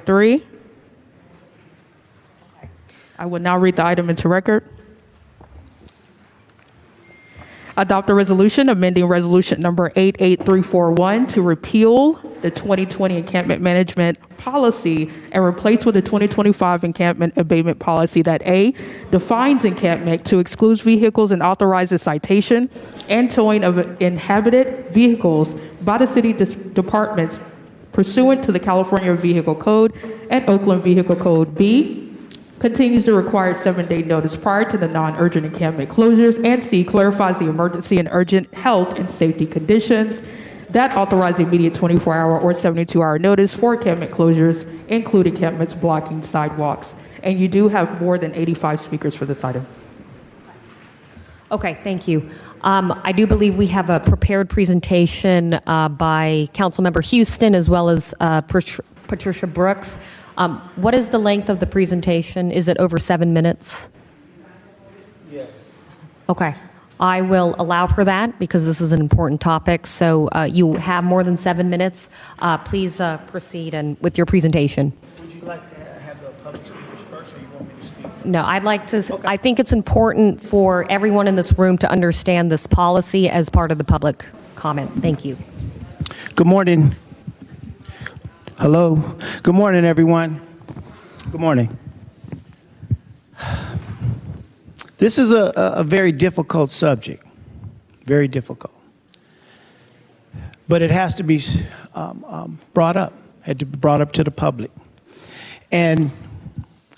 3. I will now read the item into record. Adopt a resolution amending resolution number 88341 to repeal the 2020 encampment management policy and replace with the 2025 encampment abatement policy that A, defines encampment to exclude vehicles and authorizes citation and towing of inhabited vehicles by the city departments pursuant to the California Vehicle Code and Oakland Vehicle Code. B, continues to require 7-day notice prior to the non-urgent encampment closures, and C, clarifies the emergency and urgent health and safety conditions that authorize immediate 24-hour or 72-hour notice for encampment closures, including encampments blocking sidewalks. And you do have more than 85 speakers for this item. Okay, thank you. I do believe we have a prepared presentation by Councilmember Houston as well as Patricia Brooks. What is the length of the presentation? Is it over 7 minutes? Yes. Okay. I will allow for that because this is an important topic. So you have more than 7 minutes. Please proceed with your presentation. Would you like to have the public speakers first, or you want me to speak? No, I'd like to. Okay. I think it's important for everyone in this room to understand this policy as part of the public comment. Thank you. Good morning. Hello. Good morning, everyone. Good morning. This is a very difficult subject, very difficult. But it has to be brought up, had to be brought up to the public. And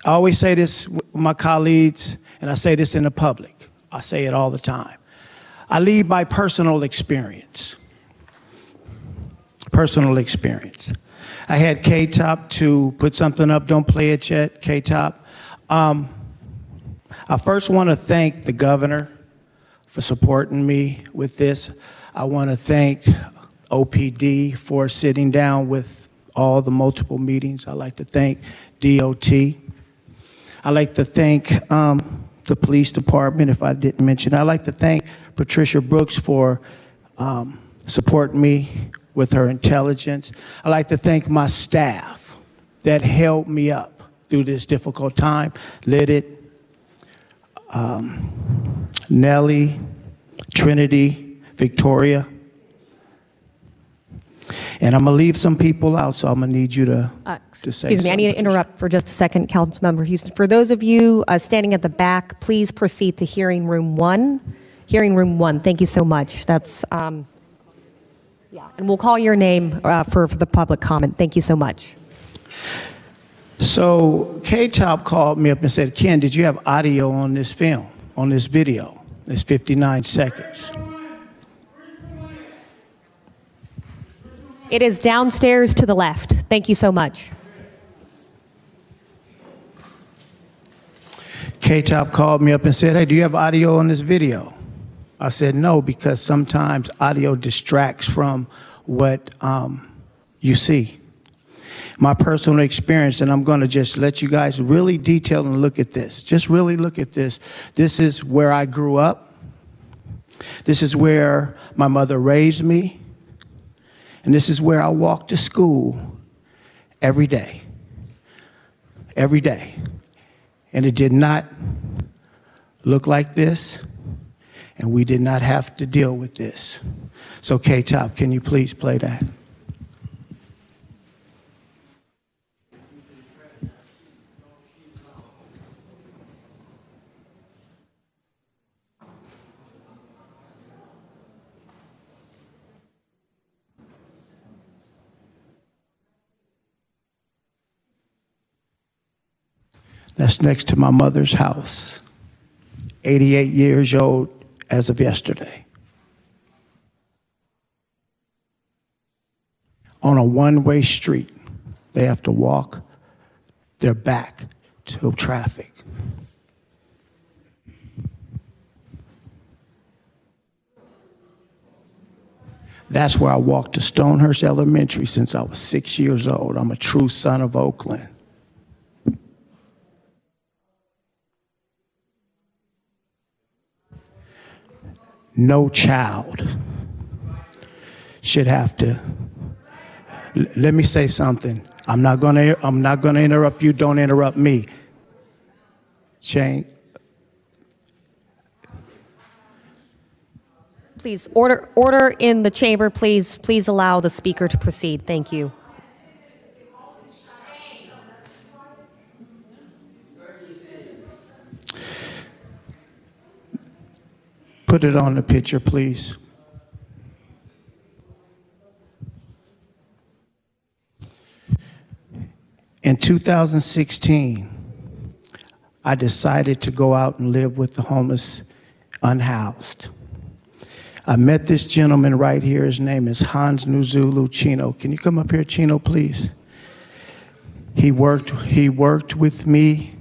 I always say this with my colleagues, and I say this in the public. I say it all the time. I lead by personal experience. Personal experience. I had K-Top to put something up. Don't play it yet, K-Top. I first want to thank the governor for supporting me with this. I want to thank OPD for sitting down with all the multiple meetings. I'd like to thank DOT. I'd like to thank the police department, if I didn't mention. I'd like to thank Patricia Brooks for supporting me with her intelligence. I'd like to thank my staff that held me up through this difficult time. Lidit, Nellie, Trinity, Victoria. And I'm going to leave some people out, so I'm going to need you to say Excuse me, I need to interrupt for just a second, Councilmember Houston. For those of you standing at the back, please proceed to hearing room 1. Hearing room 1, thank you so much. That's... Yeah, and we'll call your name for the public comment. Thank you so much. So K-Top called me up and said, Ken, did you have audio on this film, on this video? It's 59 seconds. It is downstairs to the left. Thank you so much. K-Top called me up and said, hey, do you have audio on this video? I said no, because sometimes audio distracts from what you see. My personal experience, and I'm going to just let you guys really detail and look at this. Just really look at this. This is where I grew up. This is where my mother raised me. And this is where I walked to school every day. Every day. And it did not look like this. And we did not have to deal with this. So K-Top, can you please play that? That's next to my mother's house, 88 years old as of yesterday. On a one-way street, they have to walk their back to traffic. That's where I walked to Stonehurst Elementary since I was 6 years old. I'm a true son of Oakland. No child should have to. Let me say something. I'm not gonna interrupt you. Don't interrupt me. Shane. Please, order in the chamber, please. Please allow the speaker to proceed. Thank you. Put it on the picture, please. In 2016, I decided to go out and live with the homeless, unhoused. I met this gentleman right here. His name is Hans Nuzulu Chino. Can you come up here, Chino, please? He worked with me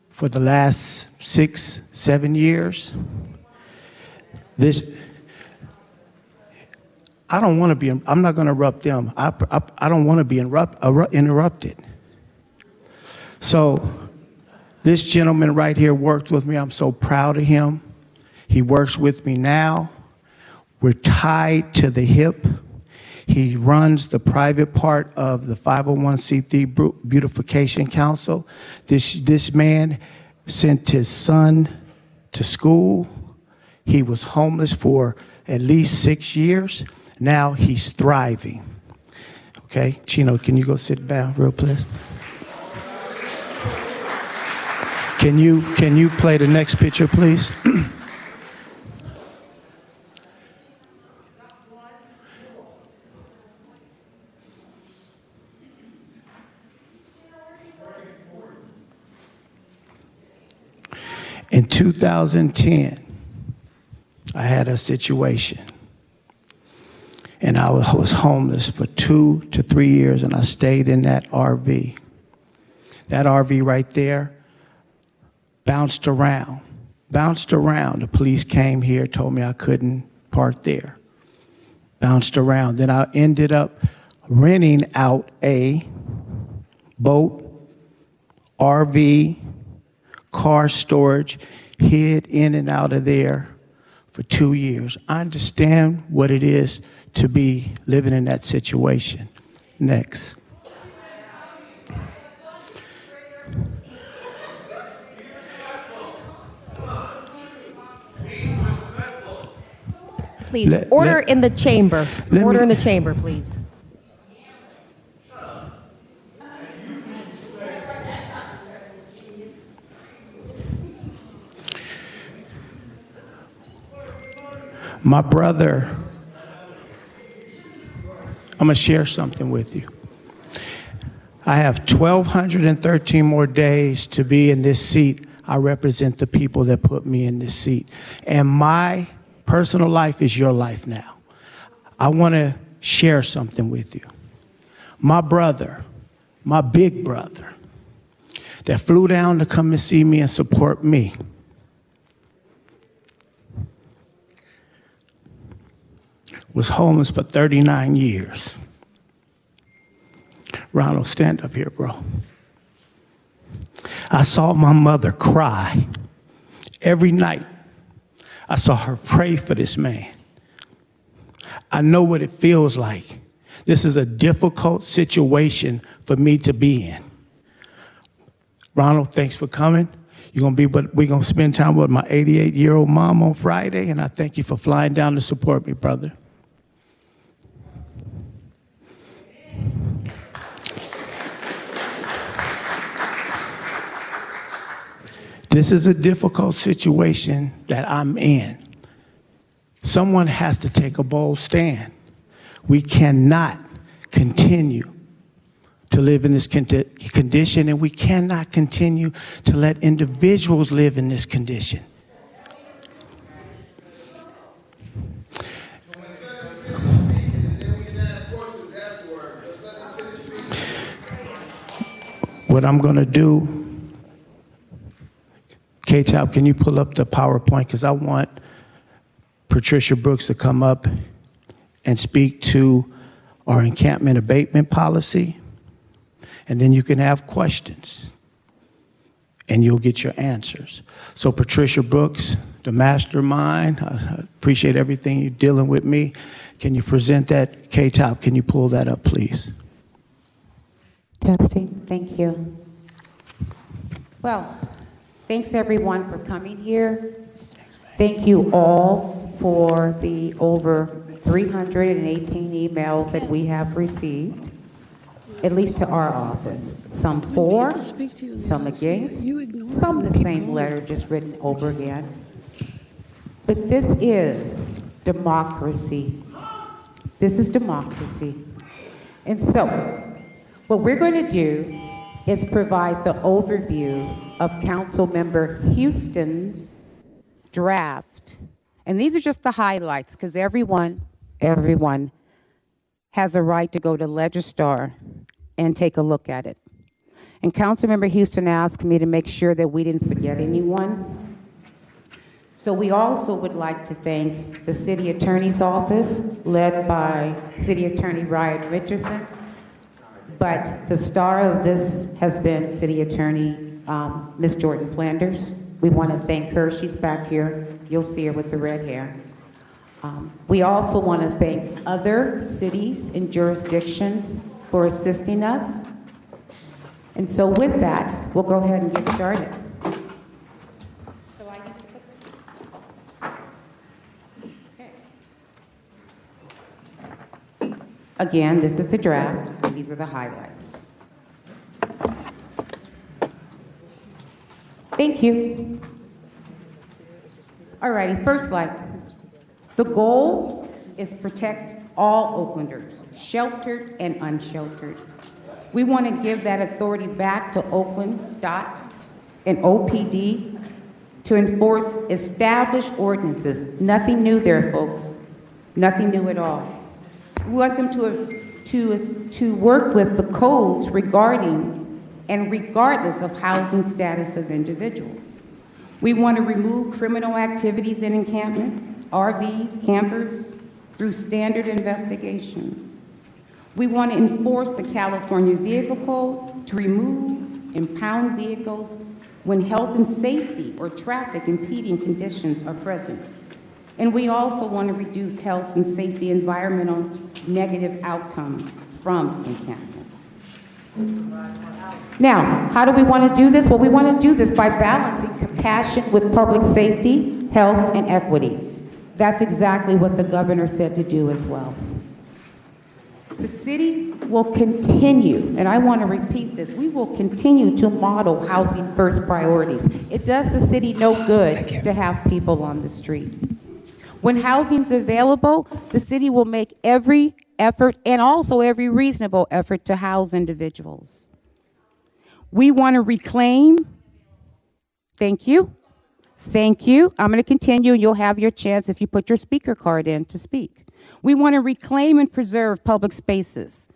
for the last 6, 7 years. I don't want to be, I'm not going to interrupt them. I don't want to be interrupted. So this gentleman right here worked with me. I'm so proud of him. He works with me now. We're tied to the hip. He runs the private part of the 501c3 Beautification Council. This man sent his son to school. He was homeless for at least 6 years. Now he's thriving. Okay, Chino, can you go sit down real please? Can you play the next picture, please? In 2010, I had a situation, and I was homeless for 2 to 3 years, and I stayed in that RV. That RV right there bounced around. The police came here, told me I couldn't park there. Bounced around. Then I ended up renting out a boat, RV, car storage, hid in and out of there for 2 years. I understand what it is to be living in that situation. Next. Please, order in the chamber. Order in the chamber, please. My brother, I'm going to share something with you. I have 1,213 more days to be in this seat. I represent the people that put me in this seat. And my personal life is your life now. I want to share something with you. My brother, my big brother, that flew down to come and see me and support me, was homeless for 39 years. Ronald, stand up here, bro. I saw my mother cry every night. I saw her pray for this man. I know what it feels like. This is a difficult situation for me to be in. Ronald, thanks for coming. We're going to spend time with my 88-year-old mom on Friday, and I thank you for flying down to support me, brother. This is a difficult situation that I'm in. Someone has to take a bold stand. We cannot continue to live in this condition, and we cannot continue to let individuals live in this condition. What I'm going to do, K-Top, can you pull up the PowerPoint? Because I want Patricia Brooks to come up and speak to our encampment abatement policy. And then you can have questions, and you'll get your answers. So Patricia Brooks, the mastermind, I appreciate everything you're dealing with me. Can you present that? K-Top, can you pull that up, please? Testing. Thank you. Well, thanks everyone for coming here. Thank you all for the over 318 emails that we have received, at least to our office. Some for, some against, some the same letter just written over again. But this is democracy. This is democracy. And so, what we're going to do is provide the overview of Councilmember Houston's draft. And these are just the highlights, because everyone has a right to go to Legistar and take a look at it. And Councilmember Houston asked me to make sure that we didn't forget anyone. So we also would like to thank the City Attorney's Office, led by City Attorney Ryan Richardson. But the star of this has been City Attorney Ms. Jordan Flanders. We want to thank her. She's back here. You'll see her with the red hair. We also want to thank other cities and jurisdictions for assisting us. And so with that, we'll go ahead and get started. Again, this is the draft, and these are the highlights. Thank you. All righty, first slide. The goal is protect all Oaklanders, sheltered and unsheltered. We want to give that authority back to Oakland DOT and OPD to enforce established ordinances. Nothing new there, folks. Nothing new at all. We want them to work with the codes regarding and regardless of housing status of individuals. We want to remove criminal activities in encampments, RVs, campers, through standard investigations. We want to enforce the California Vehicle Code to remove impound vehicles when health and safety or traffic impeding conditions are present. And we also want to reduce health and safety environmental negative outcomes from encampments. Now, how do we want to do this? Well, we want to do this by balancing compassion with public safety, health, and equity. That's exactly what the governor said to do as well. The city will continue, and I want to repeat this, we will continue to model housing first priorities. It does the city no good to have people on the street. When housing's available, the city will make every effort and also every reasonable effort to house individuals. We want to reclaim, thank you. I'm going to continue. You'll have your chance if you put your speaker card in to speak. We want to reclaim and preserve public spaces.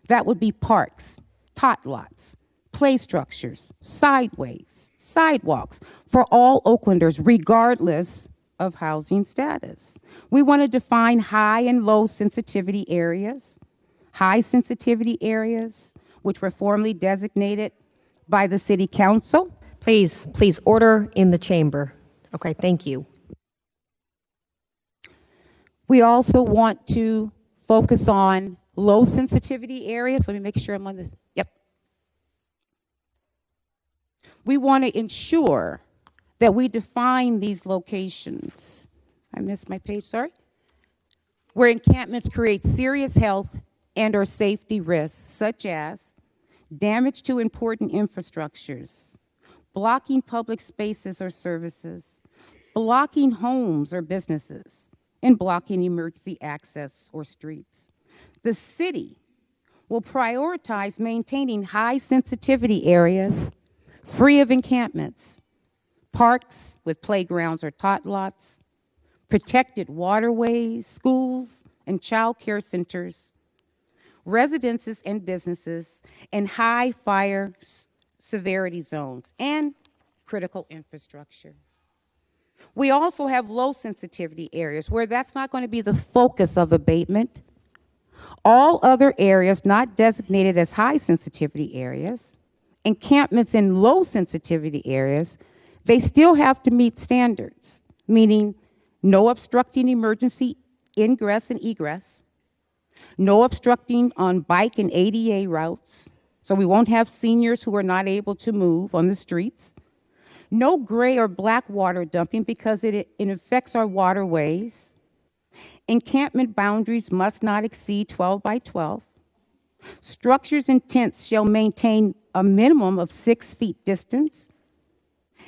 That would be parks, tot lots, play structures, sideways, sidewalks for all Oaklanders, regardless of housing status. We want to define high and low sensitivity areas. High sensitivity areas, which were formerly designated by the City Council. Please, order in the chamber. Okay, thank you. We also want to focus on low sensitivity areas. Let me make sure I'm on this. Yep. We want to ensure that we define these locations. I missed my page, sorry. Where encampments create serious health and or safety risks, such as damage to important infrastructures, blocking public spaces or services, blocking homes or businesses, and blocking emergency access or streets. The city will prioritize maintaining high sensitivity areas free of encampments, parks with playgrounds or tot lots, protected waterways, schools, and child care centers, residences and businesses, and high fire severity zones, and critical infrastructure. We also have low sensitivity areas where that's not going to be the focus of abatement. All other areas not designated as high sensitivity areas, encampments in low sensitivity areas, they still have to meet standards, meaning no obstructing emergency ingress and egress, no obstructing on bike and ADA routes, So we won't have seniors who are not able to move on the streets. No gray or black water dumping because it affects our waterways. Encampment boundaries must not exceed 12 by 12. Structures and tents shall maintain a minimum of 6 feet distance.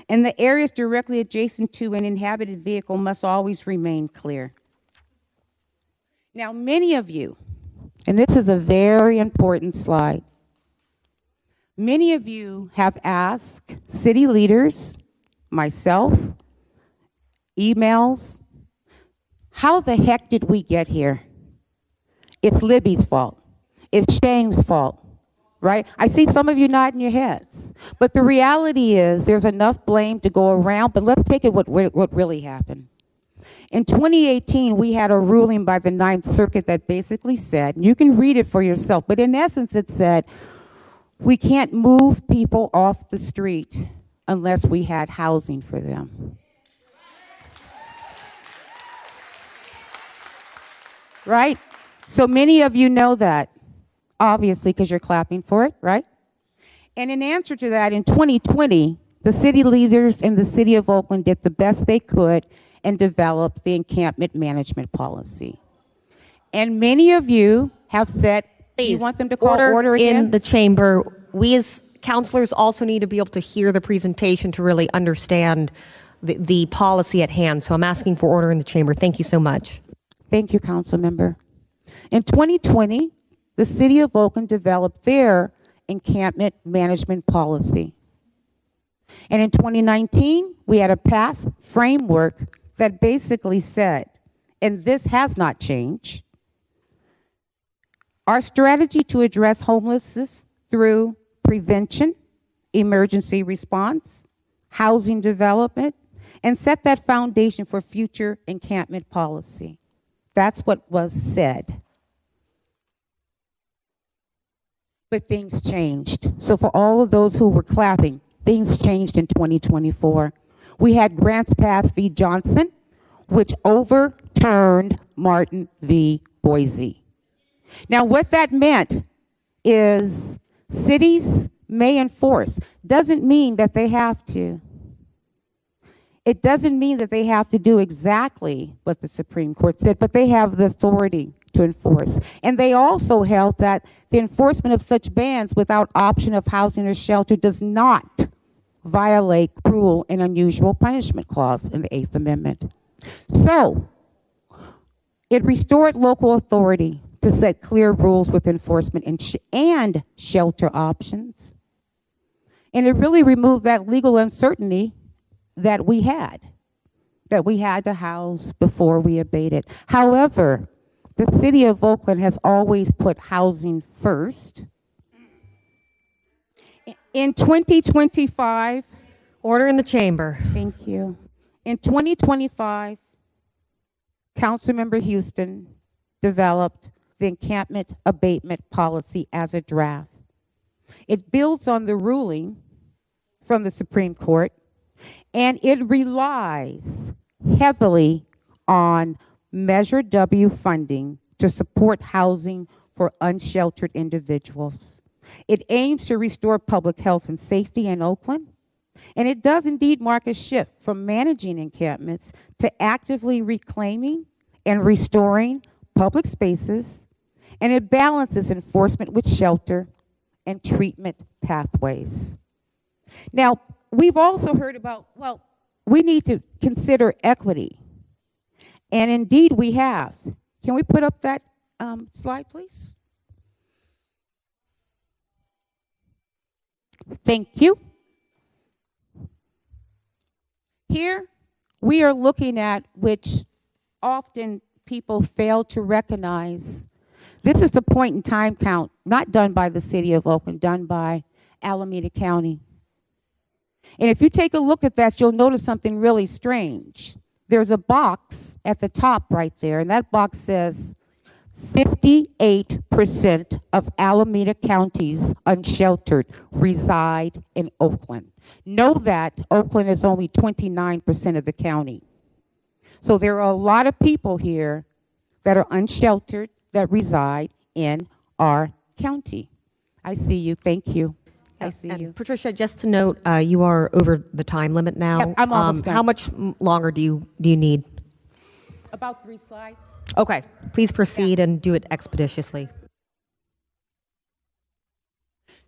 And the areas directly adjacent to an inhabited vehicle must always remain clear. Now, many of you, and this is a very important slide, many of you have asked city leaders, myself, emails, how the heck did we get here? It's Libby's fault. It's Shane's fault, right? I see some of you nodding your heads. But the reality is there's enough blame to go around, but let's take it what really happened. In 2018, we had a ruling by the Ninth Circuit that basically said, and you can read it for yourself, but in essence it said, we can't move people off the street unless we had housing for them. Right? So many of you know that, obviously, because you're clapping for it, right? And in answer to that, in 2020, the city leaders in the city of Oakland did the best they could and developed the encampment management policy. And many of you have said, Please, you want them to call order again? in the chamber. We as counselors also need to be able to hear the presentation to really understand the policy at hand. So I'm asking for order in the chamber. Thank you so much. Thank you, council member. In 2020, the city of Oakland developed their encampment management policy. And in 2019, we had a path framework that basically said, and this has not changed, our strategy to address homelessness through prevention, emergency response, housing development, and set that foundation for future encampment policy. That's what was said. But things changed. So for all of those who were clapping, things changed in 2024. We had Grants Pass v. Johnson, which overturned Martin v. Boise. Now, what that meant is cities may enforce. Doesn't mean that they have to. It doesn't mean that they have to do exactly what the Supreme Court said, but they have the authority to enforce. And they also held that the enforcement of such bans without option of housing or shelter does not violate cruel and unusual punishment clause in the Eighth Amendment. So it restored local authority to set clear rules with enforcement and shelter options. And it really removed that legal uncertainty that we had to house before we abated. However, the city of Oakland has always put housing first. In 2025, Order in the chamber. thank you. In 2025, Councilmember Houston developed the encampment abatement policy as a draft. It builds on the ruling from the Supreme Court, and it relies heavily on Measure W funding to support housing for unsheltered individuals. It aims to restore public health and safety in Oakland, and it does indeed mark a shift from managing encampments to actively reclaiming and restoring public spaces, and it balances enforcement with shelter and treatment pathways. Now, we've also heard about, well, we need to consider equity. And indeed we have. Can we put up that slide, please? Thank you. Here we are looking at, which often people fail to recognize, this is the point in time count, not done by the city of Oakland, done by Alameda County. And if you take a look at that, you'll notice something really strange. There's a box at the top right there, and that box says 58% of Alameda County's unsheltered reside in Oakland. Know that Oakland is only 29% of the county. So there are a lot of people here that are unsheltered that reside in our county. I see you. Thank you. I see And you. Patricia, just to note, you are over the time limit now. Yep, I'm almost done. How much longer do you need? About 3 slides. Okay, please proceed and do it expeditiously.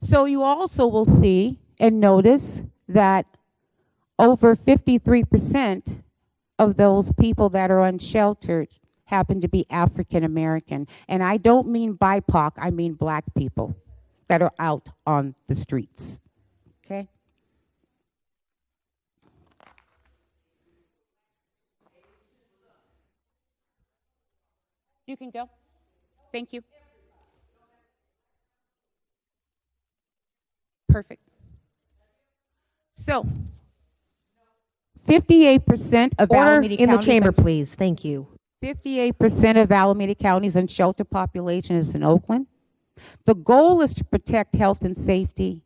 So you also will see and notice that over 53% of those people that are unsheltered happen to be African American. And I don't mean BIPOC, I mean black people that are out on the streets. Okay? You can go. Thank you. Perfect. So, 58% of Order Alameda in the County's chamber, please. Thank you. 58% of Alameda County's unsheltered population is in Oakland. The goal is to protect health and safety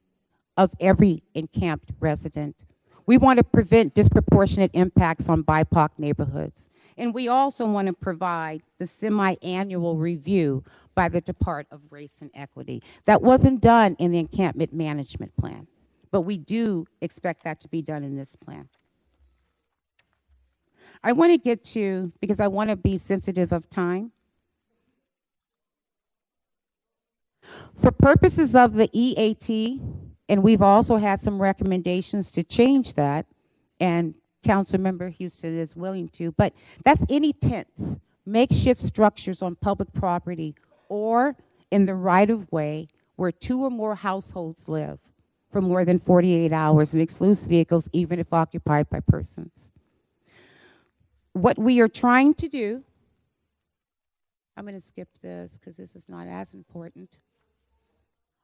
of every encamped resident. We want to prevent disproportionate impacts on BIPOC neighborhoods. And we also want to provide the semi-annual review by the Department of Race and Equity. That wasn't done in the encampment management plan, but we do expect that to be done in this plan. I want to get to, because I want to be sensitive of time. For purposes of the EAT, and we've also had some recommendations to change that, and Councilmember Houston is willing to, but that's any tents, makeshift structures on public property or in the right-of-way where 2 or more households live for more than 48 hours and excludes vehicles even if occupied by persons. What we are trying to do, I'm going to skip this because this is not as important.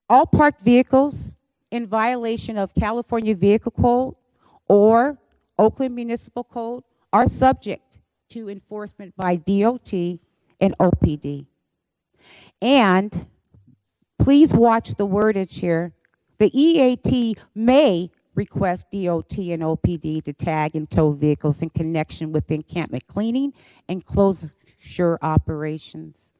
All parked vehicles in violation of California Vehicle Code or Oakland Municipal Code are subject to enforcement by DOT and OPD. And please watch the wordage here. The EAT may request DOT and OPD to tag and tow vehicles in connection with encampment cleaning and closure operations.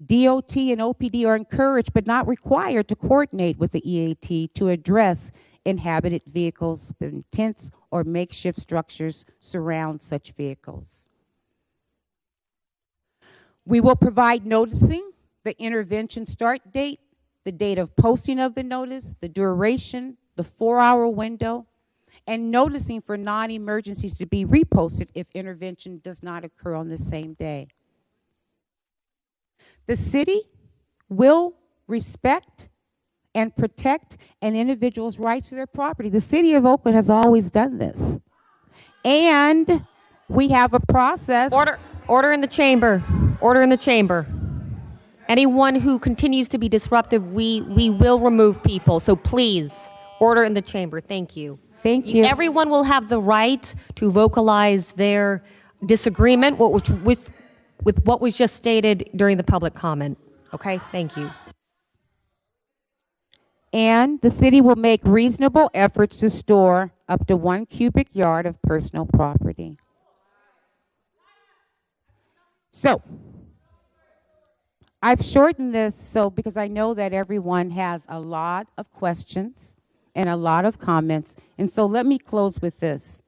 DOT and OPD are encouraged but not required to coordinate with the EAT to address inhabited vehicles when tents or makeshift structures surround such vehicles. We will provide noticing, the intervention start date, the date of posting of the notice, the duration, the 4-hour window, and noticing for non-emergencies to be reposted if intervention does not occur on the same day. The city will respect and protect an individual's rights to their property. The city of Oakland has always done this. And we have a process. Order in the chamber. Order in the chamber. Anyone who continues to be disruptive, we will remove people. So please, order in the chamber. Thank you. Thank you. Everyone will have the right to vocalize their disagreement with what was just stated during the public comment. Okay? Thank you. And the city will make reasonable efforts to store up to 1 cubic yard of personal property. So, I've shortened this because I know that everyone has a lot of questions and a lot of comments. And so let me close with this.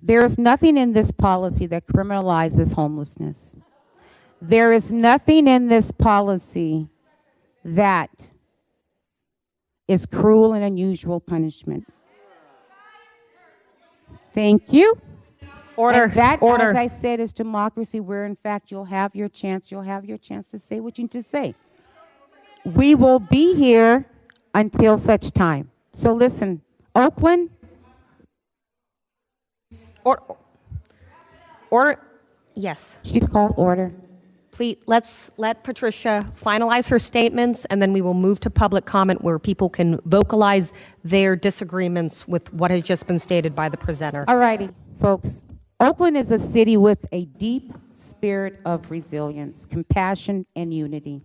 There is nothing in this policy that criminalizes homelessness. There is nothing in this policy that is cruel and unusual punishment. Thank you. Order. And that, Order. as I said, is democracy, where in fact you'll have your chance to say what you need to say. We will be here until such time. So listen, Oakland. Order. Yes. She's called order. Please, let's let Patricia finalize her statements, and then we will move to public comment where people can vocalize their disagreements with what has just been stated by the presenter. All righty, folks. Oakland is a city with a deep spirit of resilience, compassion, and unity.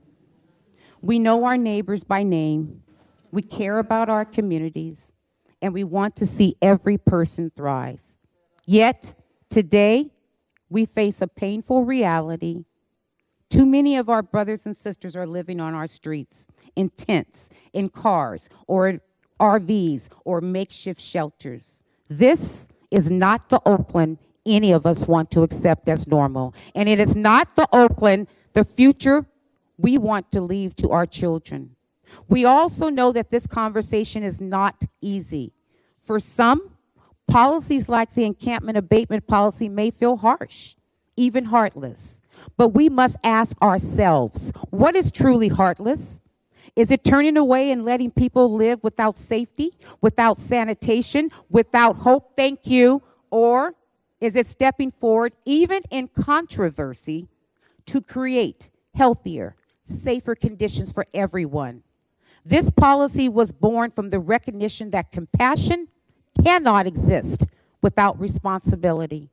We know our neighbors by name. We care about our communities, and we want to see every person thrive. Yet, today, we face a painful reality. Too many of our brothers and sisters are living on our streets, in tents, in cars, or in RVs, or makeshift shelters. This is not the Oakland any of us want to accept as normal. And it is not the Oakland, the future we want to leave to our children. We also know that this conversation is not easy. For some, policies like the encampment abatement policy may feel harsh, even heartless. But we must ask ourselves, what is truly heartless? Is it turning away and letting people live without safety, without sanitation, without hope, thank you? Or is it stepping forward, even in controversy, to create healthier, safer conditions for everyone? This policy was born from the recognition that compassion cannot exist without responsibility.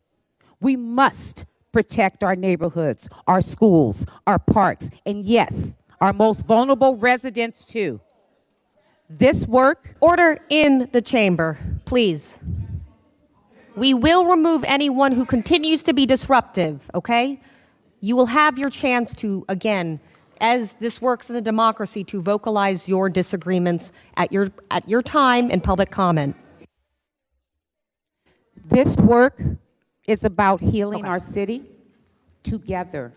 We must protect our neighborhoods, our schools, our parks, and yes, our most vulnerable residents too. This work... Order in the chamber, please. We will remove anyone who continues to be disruptive, okay? You will have your chance to, again, as this works in a democracy, to vocalize your disagreements at your time in public comment. This work is about healing our city together.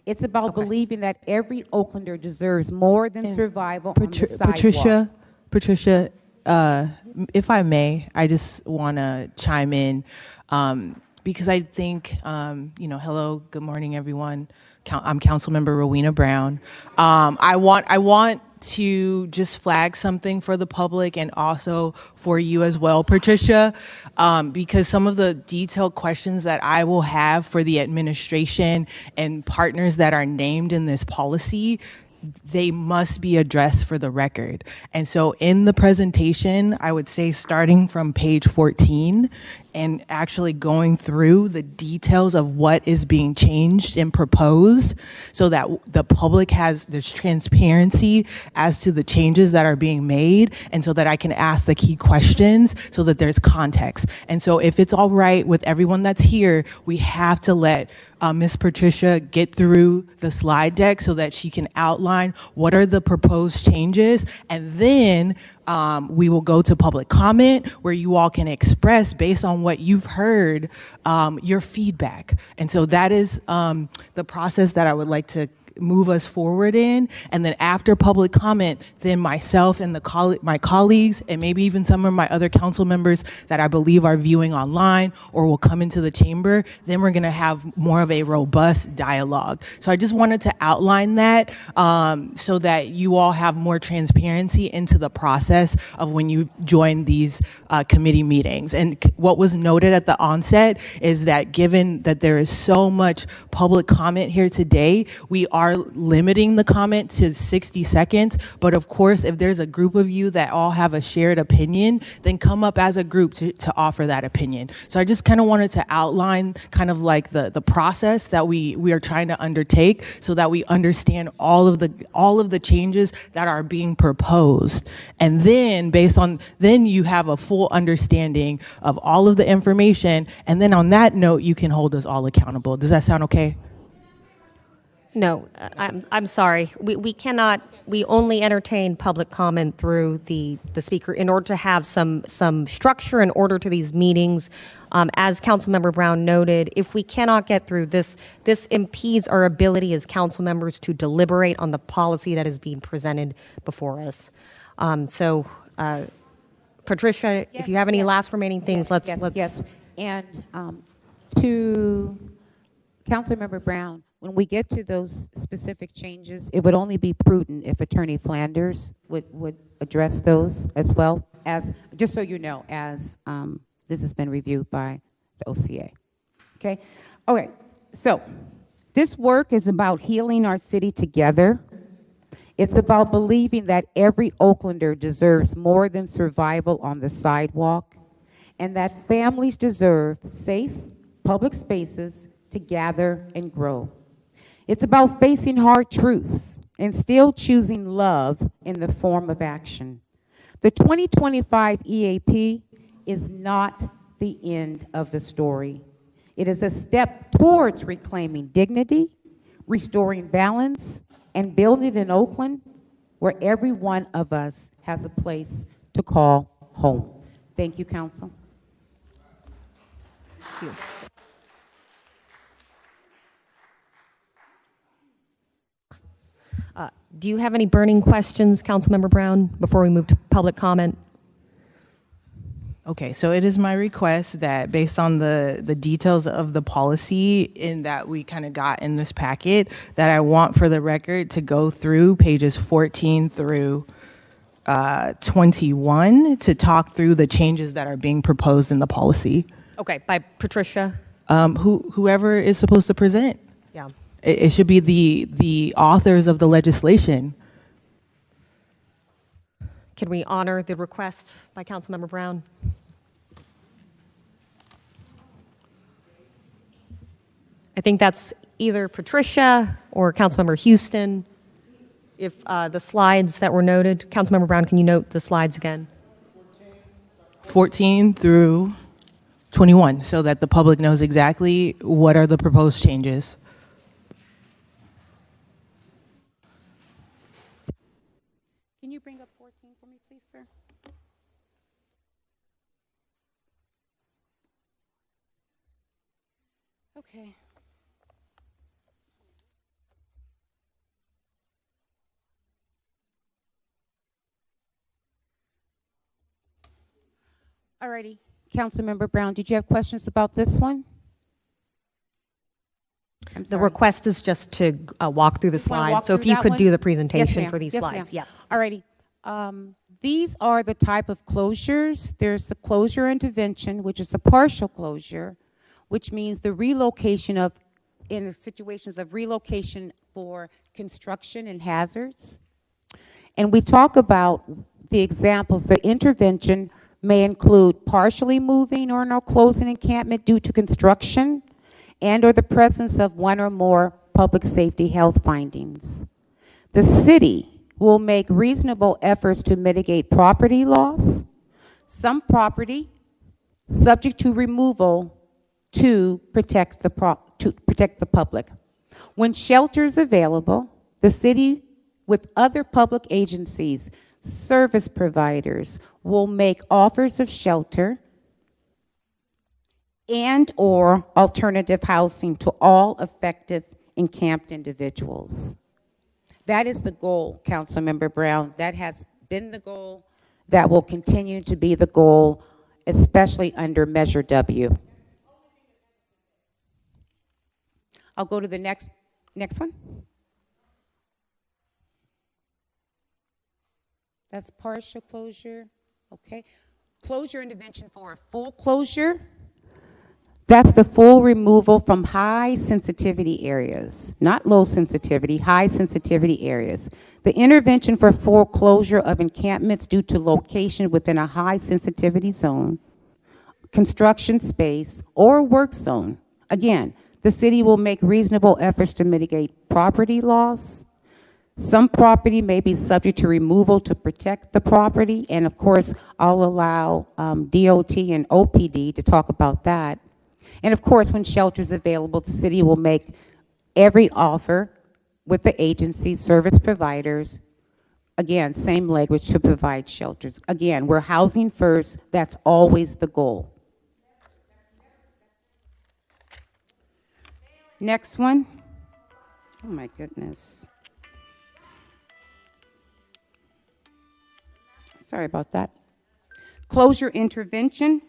It's about believing that every Oaklander deserves more than survival on the sidewalk. Patricia, if I may, I just want to chime in because I think, hello, good morning, everyone. I'm Councilmember Rowena Brown. I want to just flag something for the public and also for you as well, Patricia, because some of the detailed questions that I will have for the administration and partners that are named in this policy, they must be addressed for the record. And so in the presentation, I would say starting from page 14 and actually going through the details of what is being changed and proposed so that the public has this transparency as to the changes that are being made and so that I can ask the key questions so that there's context. And so if it's all right with everyone that's here, we have to let Ms. Patricia get through the slide deck so that she can outline what are the proposed changes, and then we will go to public comment where you all can express based on what you've heard your feedback. And so that is the process that I would like to move us forward in. And then after public comment, then myself and my colleagues and maybe even some of my other council members that I believe are viewing online or will come into the chamber, then we're going to have more of a robust dialogue. So I just wanted to outline that so that you all have more transparency into the process of when you join these committee meetings. And what was noted at the onset is that given that there is so much public comment here today, we are limiting the comment to 60 seconds. But of course, if there's a group of you that all have a shared opinion, then come up as a group to offer that opinion. So I just kind of wanted to outline kind of like the process that we are trying to undertake so that we understand all of the changes that are being proposed. And then then you have a full understanding of all of the information. And then on that note, you can hold us all accountable. Does that sound okay? No, I'm sorry. We cannot. We only entertain public comment through the speaker in order to have some structure and order to these meetings. As Councilmember Brown noted, if we cannot get through this impedes our ability as council members to deliberate on the policy that is being presented before us. Patricia, if you have any last remaining things, let's. And to Councilmember Brown, when we get to those specific changes, it would only be prudent if Attorney Flanders would address those as well, as just so you know, as this has been reviewed by the OCA. Okay? Okay, so this work is about healing our city together. It's about believing that every Oaklander deserves more than survival on the sidewalk, and that families deserve safe public spaces to gather and grow. It's about facing hard truths and still choosing love in the form of action. The 2025 EAP is not the end of the story. It is a step towards reclaiming dignity, restoring balance, and building an Oakland where every one of us has a place to call home. Thank you, Council. Thank you. Do you have any burning questions, Councilmember Brown, before we move to public comment? Okay, so it is my request that based on the details of the policy in that we kind of got in this packet, that I want for the record to go through pages 14 through 21 to talk through the changes that are being proposed in the policy. Okay, by Patricia. Whoever is supposed to present. Yeah. It should be the authors of the legislation. Can we honor the request by Councilmember Brown? I think that's either Patricia or Councilmember Houston. If the slides that were noted, Councilmember Brown, can you note the slides again? 14 through 21, so that the public knows exactly what are the proposed changes. Can you bring up 14 for me, please, sir? Okay. All righty. Councilmember Brown, did you have questions about this one? I'm The sorry. request is just to walk through the Just wanna slides. walk So if through you that could one? do the Yes, presentation ma'am. for these Yes, slides. ma'am. Yes. All righty. These are the type of closures. There's the closure intervention, which is the partial closure, which means the relocation of, in the situations of relocation for construction and hazards. And we talk about the examples. The intervention may include partially moving or no closing encampment due to construction and or the presence of one or more public safety health findings. The city will make reasonable efforts to mitigate property loss. Some property subject to removal to protect the public. When shelter is available, the city with other public agencies, service providers will make offers of shelter and or alternative housing to all affected encamped individuals. That is the goal, Councilmember Brown. That has been the goal. That will continue to be the goal, especially under Measure W. I'll go to the next one. That's partial closure, okay. Closure intervention for a full closure. That's the full removal from high sensitivity areas, not low sensitivity, high sensitivity areas. The intervention for full closure of encampments due to location within a high sensitivity zone, construction space, or work zone. Again, the city will make reasonable efforts to mitigate property loss. Some property may be subject to removal to protect the property, and of course, I'll allow DOT and OPD to talk about that. And of course, when shelter is available, the city will make every offer with the agency, service providers. Again, same language, to provide shelters. Again, we're housing first. That's always the goal. Next one. Oh my goodness. Sorry about that. Closure intervention.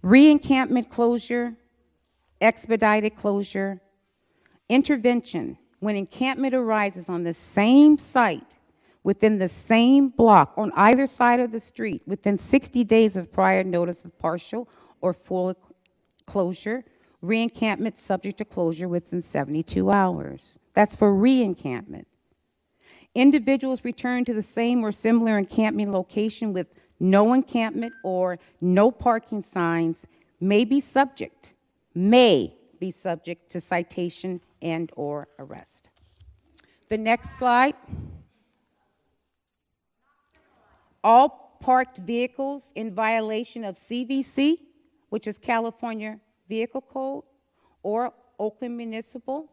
Re-encampment closure, expedited closure, intervention when encampment arises on the same site, within the same block, on either side of the street, within 60 days of prior notice of partial or full closure, re-encampment subject to closure within 72 hours. That's for re-encampment. Individuals return to the same or similar encampment location with no encampment or no parking signs may be subject to citation and or arrest. The next slide. All parked vehicles in violation of CVC, which is California Vehicle Code, or Oakland Municipal,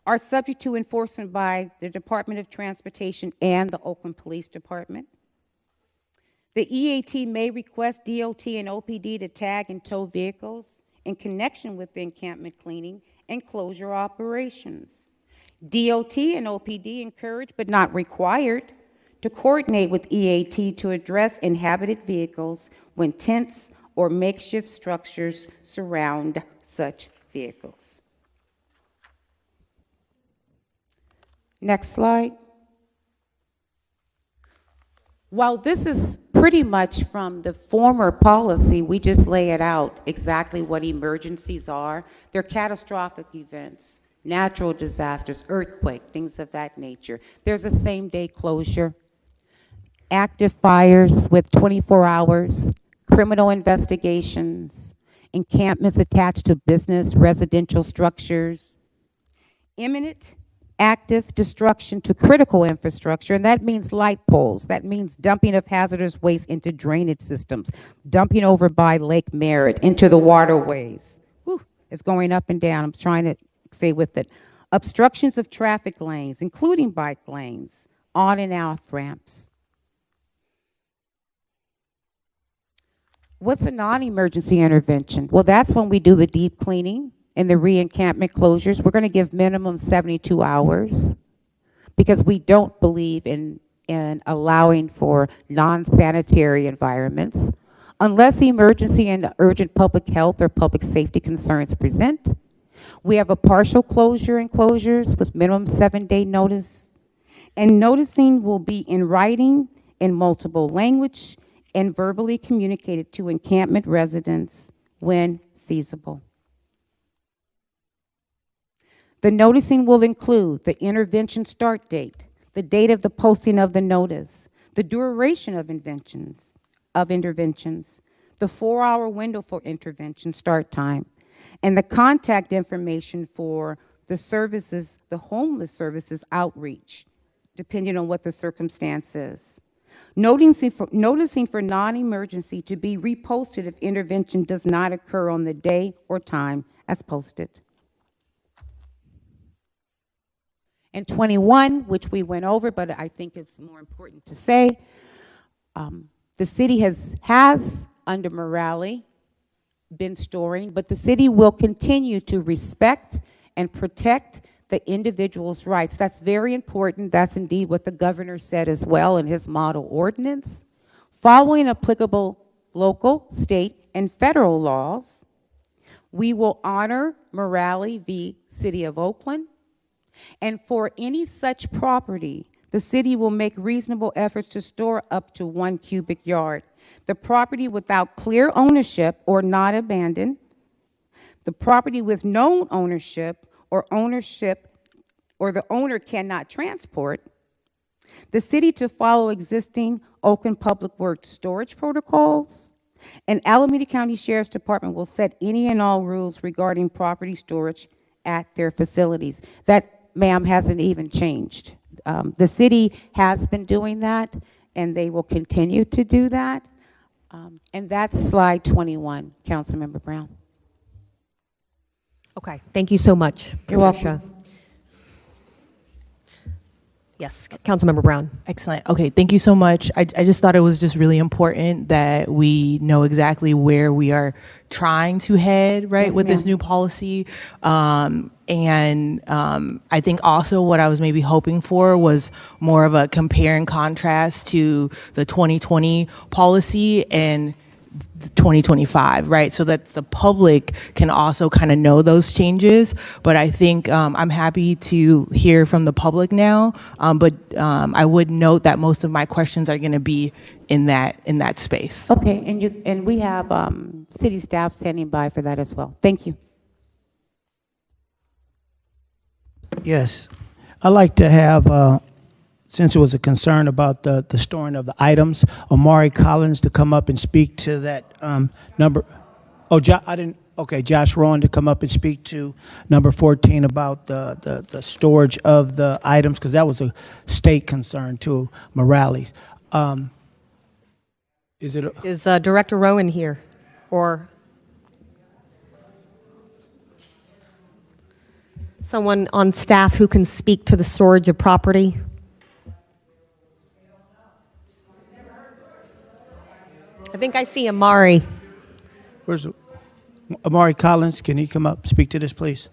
are subject to enforcement by the Department of Transportation and the Oakland Police Department. The EAT may request DOT and OPD to tag and tow vehicles in connection with the encampment cleaning and closure operations. DOT and OPD encourage, but not required, to coordinate with EAT to address inhabited vehicles when tents or makeshift structures surround such vehicles. Next slide. While this is pretty much from the former policy, we just lay it out exactly what emergencies are. They're catastrophic events, natural disasters, earthquake, things of that nature. There's a same-day closure, active fires with 24 hours, criminal investigations, encampments attached to business, residential structures, imminent active destruction to critical infrastructure, and that means light poles. That means dumping of hazardous waste into drainage systems, dumping over by Lake Merritt into the waterways. Whew, it's going up and down. I'm trying to stay with it. Obstructions of traffic lanes, including bike lanes, on and off ramps. What's a non-emergency intervention? Well, that's when we do the deep cleaning and the re-encampment closures. We're going to give minimum 72 hours because we don't believe in allowing for non-sanitary environments unless emergency and urgent public health or public safety concerns present. We have a partial closure and closures with minimum 7-day notice. And noticing will be in writing in multiple language and verbally communicated to encampment residents when feasible. The noticing will include the intervention start date, the date of the posting of the notice, the duration of interventions, the 4-hour window for intervention start time, and the contact information for the services, the homeless services outreach, depending on what the circumstance is. Noticing for non-emergency to be reposted if intervention does not occur on the day or time as posted. And 21, which we went over, but I think it's more important to say, the city has under Morale been storing, but the city will continue to respect and protect the individual's rights. That's very important. That's indeed what the governor said as well in his model ordinance. Following applicable local, state, and federal laws, we will honor Morale v. City of Oakland. And for any such property, the city will make reasonable efforts to store up to 1 cubic yard. The property without clear ownership or not abandoned, the property with known ownership or the owner cannot transport, the city to follow existing Oakland Public Works storage protocols, and Alameda County Sheriff's Department will set any and all rules regarding property storage at their facilities. That, ma'am, hasn't even changed. The city has been doing that, and they will continue to do that. And that's slide 21, Councilmember Brown. Okay, thank you so much, You're welcome. Patricia. Yes, Councilmember Brown. Excellent. Okay, thank you so much. I just thought it was just really important that we know exactly where we are trying to head, right, Yes, with this ma'am. new policy. I think also what I was maybe hoping for was more of a compare and contrast to the 2020 policy and the 2025, right? So that the public can also kind of know those changes. But I think I'm happy to hear from the public now. But I would note that most of my questions are going to be in that space. Okay, and we have city staff standing by for that as well. Thank you. Yes, I'd like to have, since it was a concern about the storing of the items, Amari Collins to come up and speak to that number. Oh, Josh Rowan to come up and speak to number 14 about the storage of the items, because that was a state concern too, Morales. Is Director Rowan here? Or Someone on staff who can speak to the storage of property? I think I see Amari. Where's Amari Collins? Can he come up, speak to this, please?